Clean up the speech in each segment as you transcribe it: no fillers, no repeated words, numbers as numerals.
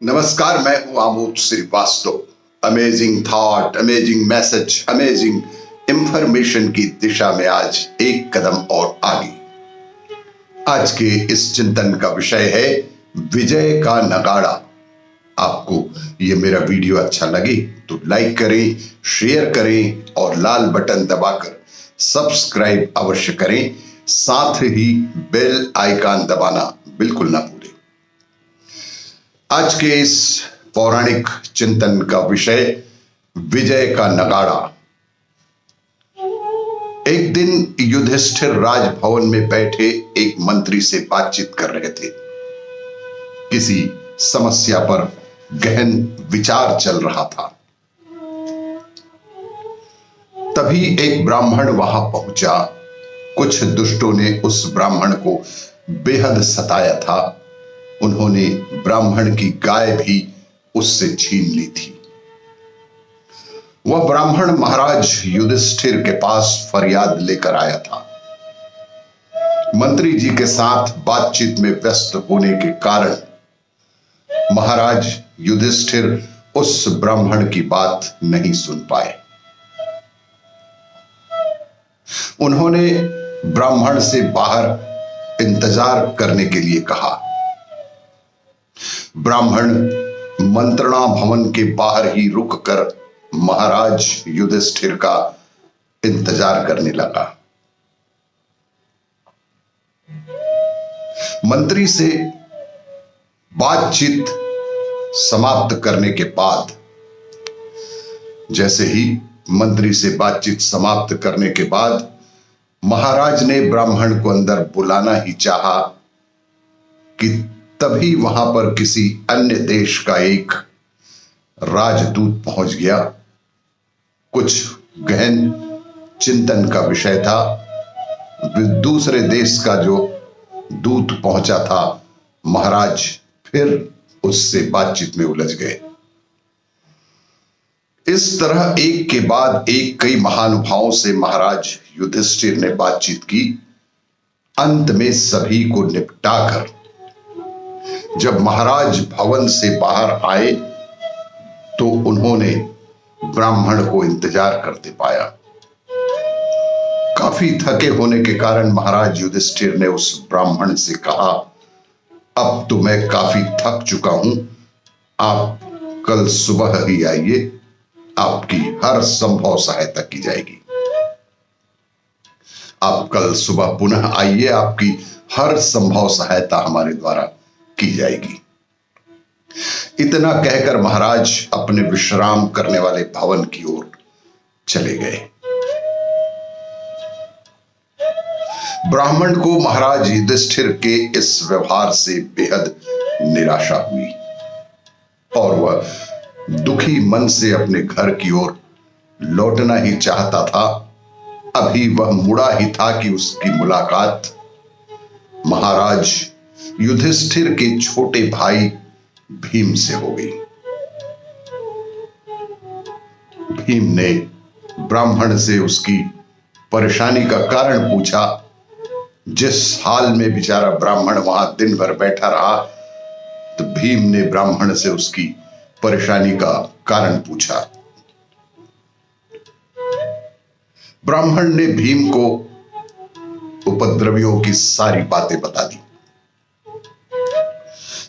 नमस्कार, मैं हूं Amod Srivastava. Amazing thought, amazing message, amazing information की दिशा में आज एक कदम और आगे। आज के इस चिंतन का विषय है विजय का नगाड़ा। आपको ये मेरा वीडियो अच्छा लगे तो लाइक करें, शेयर करें और लाल बटन दबाकर सब्सक्राइब अवश्य करें। साथ ही बेल आइकन दबाना बिल्कुल ना भूलें। आज के इस पौराणिक चिंतन का विषय विजय का नगाड़ा। एक दिन युधिष्ठिर राजभवन में बैठे एक मंत्री से बातचीत कर रहे थे। किसी समस्या पर गहन विचार चल रहा था। तभी एक ब्राह्मण वहां पहुंचा। कुछ दुष्टों ने उस ब्राह्मण को बेहद सताया था। उन्होंने ब्राह्मण की गाय भी उससे छीन ली थी। वह ब्राह्मण महाराज युधिष्ठिर के पास फरियाद लेकर आया था। मंत्री जी के साथ बातचीत में व्यस्त होने के कारण महाराज युधिष्ठिर उस ब्राह्मण की बात नहीं सुन पाए। उन्होंने ब्राह्मण से बाहर इंतजार करने के लिए कहा। ब्राह्मण मंत्रणा भवन के बाहर ही रुककर महाराज युधिष्ठिर का इंतजार करने लगा। मंत्री से बातचीत समाप्त करने के बाद, जैसे ही मंत्री से बातचीत समाप्त करने के बाद महाराज ने ब्राह्मण को अंदर बुलाना ही चाहा कि तभी वहां पर किसी अन्य देश का एक राजदूत पहुंच गया। कुछ गहन चिंतन का विषय था। दूसरे देश का जो दूत पहुंचा था, महाराज फिर उससे बातचीत में उलझ गए। इस तरह एक के बाद एक कई महानुभावों से महाराज युधिष्ठिर ने बातचीत की। अंत में सभी को निपटाकर जब महाराज भवन से बाहर आए तो उन्होंने ब्राह्मण को इंतजार करते पाया। काफी थके होने के कारण महाराज युधिष्ठिर ने उस ब्राह्मण से कहा, अब तो मैं काफी थक चुका हूं, आप कल सुबह ही आइए, आपकी हर संभव सहायता की जाएगी। आप कल सुबह पुनः आइए, आपकी हर संभव सहायता हमारे द्वारा की जाएगी। इतना कहकर महाराज अपने विश्राम करने वाले भवन की ओर चले गए। ब्राह्मण को महाराज युधिष्ठिर के इस व्यवहार से बेहद निराशा हुई और वह दुखी मन से अपने घर की ओर लौटना ही चाहता था। अभी वह मुड़ा ही था कि उसकी मुलाकात महाराज युधिष्ठिर के छोटे भाई भीम से हो गई। भीम ने ब्राह्मण से उसकी परेशानी का कारण पूछा। जिस हाल में बेचारा ब्राह्मण वहां दिन भर बैठा रहा, तो भीम ने ब्राह्मण से उसकी परेशानी का कारण पूछा। ब्राह्मण ने भीम को उपद्रवियों की सारी बातें बता दी।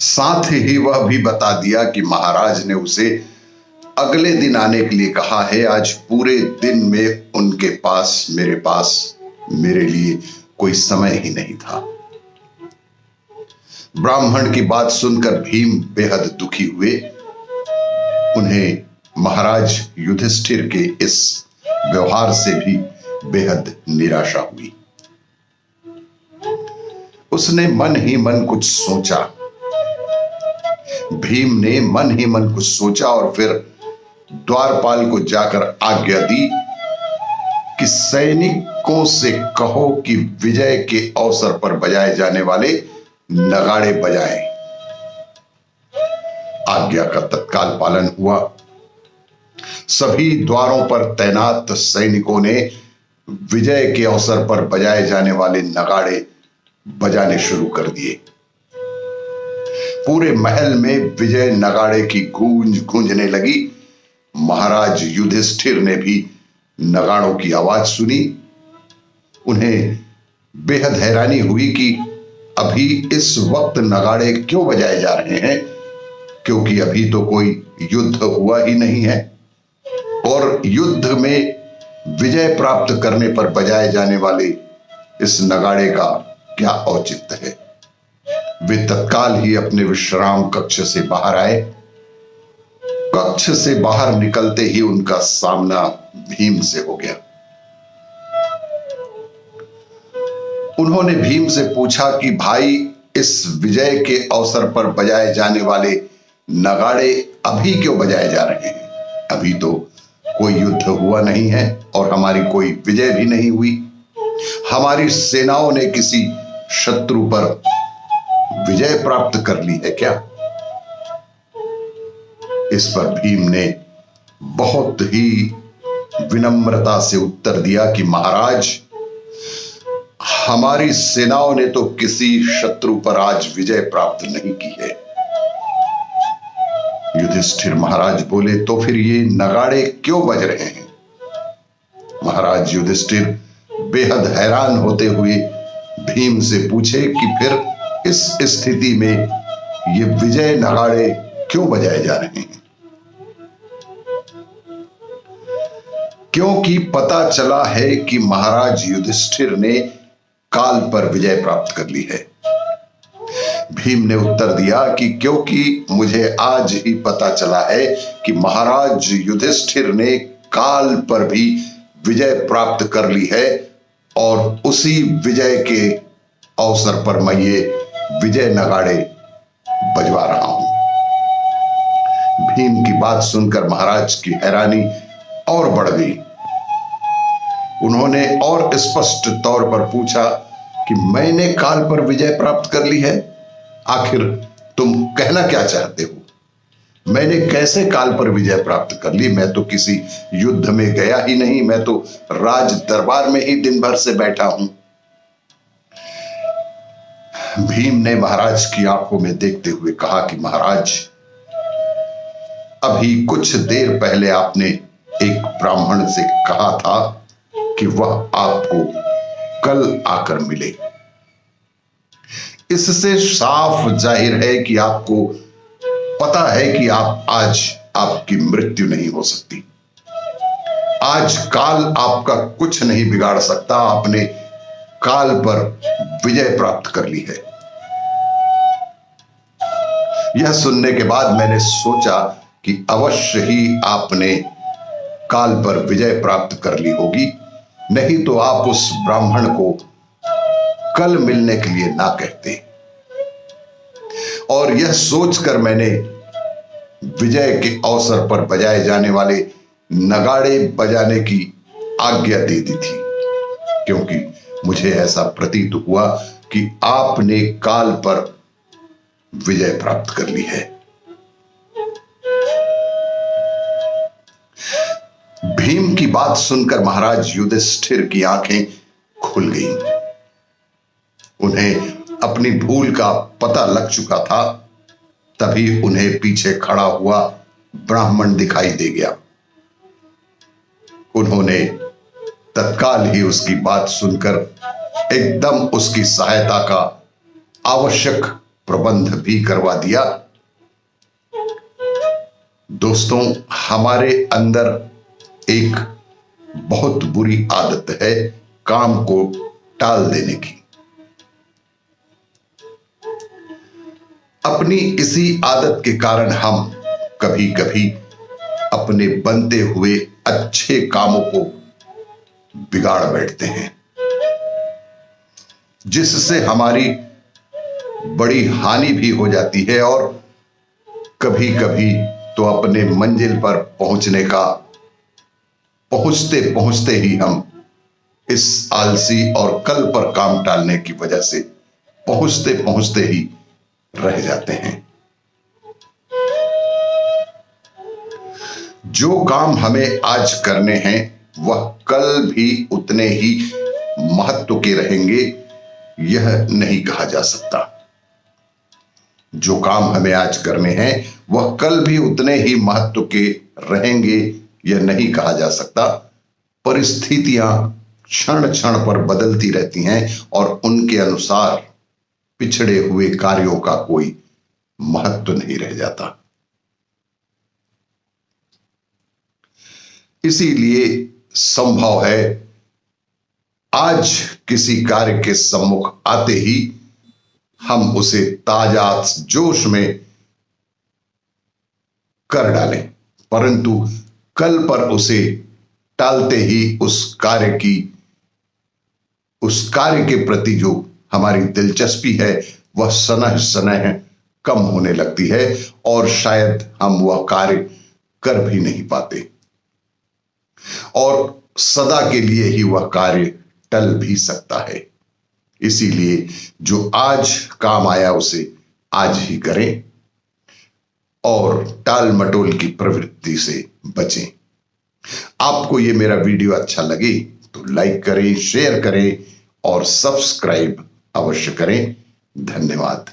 साथ ही वह भी बता दिया कि महाराज ने उसे अगले दिन आने के लिए कहा है। आज पूरे दिन में उनके पास मेरे लिए कोई समय ही नहीं था। ब्राह्मण की बात सुनकर भीम बेहद दुखी हुए। उन्हें महाराज युधिष्ठिर के इस व्यवहार से भी बेहद निराशा हुई। उसने मन ही मन कुछ सोचा। भीम ने मन ही मन कुछ सोचा और फिर द्वारपाल को जाकर आज्ञा दी कि सैनिकों से कहो कि विजय के अवसर पर बजाए जाने वाले नगाड़े बजाएं। आज्ञा का तत्काल पालन हुआ। सभी द्वारों पर तैनात सैनिकों ने विजय के अवसर पर बजाए जाने वाले नगाड़े बजाने शुरू कर दिए। पूरे महल में विजय नगाड़े की गूंज गूंजने लगी। महाराज युधिष्ठिर ने भी नगाड़ों की आवाज सुनी। उन्हें बेहद हैरानी हुई कि अभी इस वक्त नगाड़े क्यों बजाए जा रहे हैं, क्योंकि अभी तो कोई युद्ध हुआ ही नहीं है और युद्ध में विजय प्राप्त करने पर बजाए जाने वाले इस नगाड़े का क्या औचित्य है। वे तत्काल ही अपने विश्राम कक्ष से बाहर आए। कक्ष से बाहर निकलते ही उनका सामना भीम से हो गया। उन्होंने भीम से पूछा कि भाई, इस विजय के अवसर पर बजाए जाने वाले नगाड़े अभी क्यों बजाए जा रहे हैं? अभी तो कोई युद्ध हुआ नहीं है और हमारी कोई विजय भी नहीं हुई। हमारी सेनाओं ने किसी शत्रु पर विजय प्राप्त कर ली है क्या? इस पर भीम ने बहुत ही विनम्रता से उत्तर दिया कि महाराज, हमारी सेनाओं ने तो किसी शत्रु पर आज विजय प्राप्त नहीं की है। युधिष्ठिर महाराज बोले, तो फिर ये नगाड़े क्यों बज रहे हैं? महाराज युधिष्ठिर बेहद हैरान होते हुए भीम से पूछे कि फिर इस स्थिति में ये विजय नगाड़े क्यों बजाए जा रहे हैं? क्योंकि पता चला है कि महाराज युधिष्ठिर ने काल पर विजय प्राप्त कर ली है। भीम ने उत्तर दिया कि क्योंकि मुझे आज ही पता चला है कि महाराज युधिष्ठिर ने काल पर भी विजय प्राप्त कर ली है और उसी विजय के अवसर पर मैं ये विजय नगाड़े बजवा रहा हूं। भीम की बात सुनकर महाराज की हैरानी और बढ़ गई। उन्होंने और स्पष्ट तौर पर पूछा कि मैंने काल पर विजय प्राप्त कर ली है? आखिर तुम कहना क्या चाहते हो? मैंने कैसे काल पर विजय प्राप्त कर ली? मैं तो किसी युद्ध में गया ही नहीं, मैं तो राज दरबार में ही दिन भर से बैठा हूं। भीम ने महाराज की आंखों में देखते हुए कहा कि महाराज, अभी कुछ देर पहले आपने एक ब्राह्मण से कहा था कि वह आपको कल आकर मिले। इससे साफ जाहिर है कि आपको पता है कि आज आपकी मृत्यु नहीं हो सकती। आज काल आपका कुछ नहीं बिगाड़ सकता। आपने काल पर विजय प्राप्त कर ली है। यह सुनने के बाद मैंने सोचा कि अवश्य ही आपने काल पर विजय प्राप्त कर ली होगी, नहीं तो आप उस ब्राह्मण को कल मिलने के लिए ना कहते। और यह सोचकर मैंने विजय के अवसर पर बजाए जाने वाले नगाड़े बजाने की आज्ञा दे दी थी, क्योंकि मुझे ऐसा प्रतीत हुआ कि आपने काल पर विजय प्राप्त कर ली है। भीम की बात सुनकर महाराज युधिष्ठिर की आंखें खुल गईं। उन्हें अपनी भूल का पता लग चुका था। तभी उन्हें पीछे खड़ा हुआ ब्राह्मण दिखाई दे गया। उन्होंने तत्काल ही उसकी बात सुनकर एकदम उसकी सहायता का आवश्यक प्रबंध भी करवा दिया। दोस्तों, हमारे अंदर एक बहुत बुरी आदत है काम को टाल देने की। अपनी इसी आदत के कारण हम कभी कभी अपने बनते हुए अच्छे कामों को बिगाड़ बैठते हैं, जिससे हमारी बड़ी हानि भी हो जाती है और कभी कभी तो अपने मंजिल पर पहुंचते पहुंचते ही हम इस आलसी और कल पर काम टालने की वजह से पहुंचते पहुंचते ही रह जाते हैं। जो काम हमें आज करने हैं वह कल भी उतने ही महत्व के रहेंगे, यह नहीं कहा जा सकता। जो काम हमें आज करने हैं वह कल भी उतने ही महत्व के रहेंगे यह नहीं कहा जा सकता। परिस्थितियां क्षण क्षण पर बदलती रहती हैं और उनके अनुसार पिछड़े हुए कार्यों का कोई महत्व नहीं रह जाता। इसीलिए संभव है आज किसी कार्य के सम्मुख आते ही हम उसे ताजा जोश में कर डालें, परंतु कल पर उसे टालते ही उस कार्य के प्रति जो हमारी दिलचस्पी है वह सनह सनह कम होने लगती है और शायद हम वह कार्य कर भी नहीं पाते और सदा के लिए ही वह कार्य टल भी सकता है। इसीलिए जो आज काम आया उसे आज ही करें और टाल मटोल की प्रवृत्ति से बचें। आपको ये मेरा वीडियो अच्छा लगे तो लाइक करें, शेयर करें और सब्सक्राइब अवश्य करें। धन्यवाद।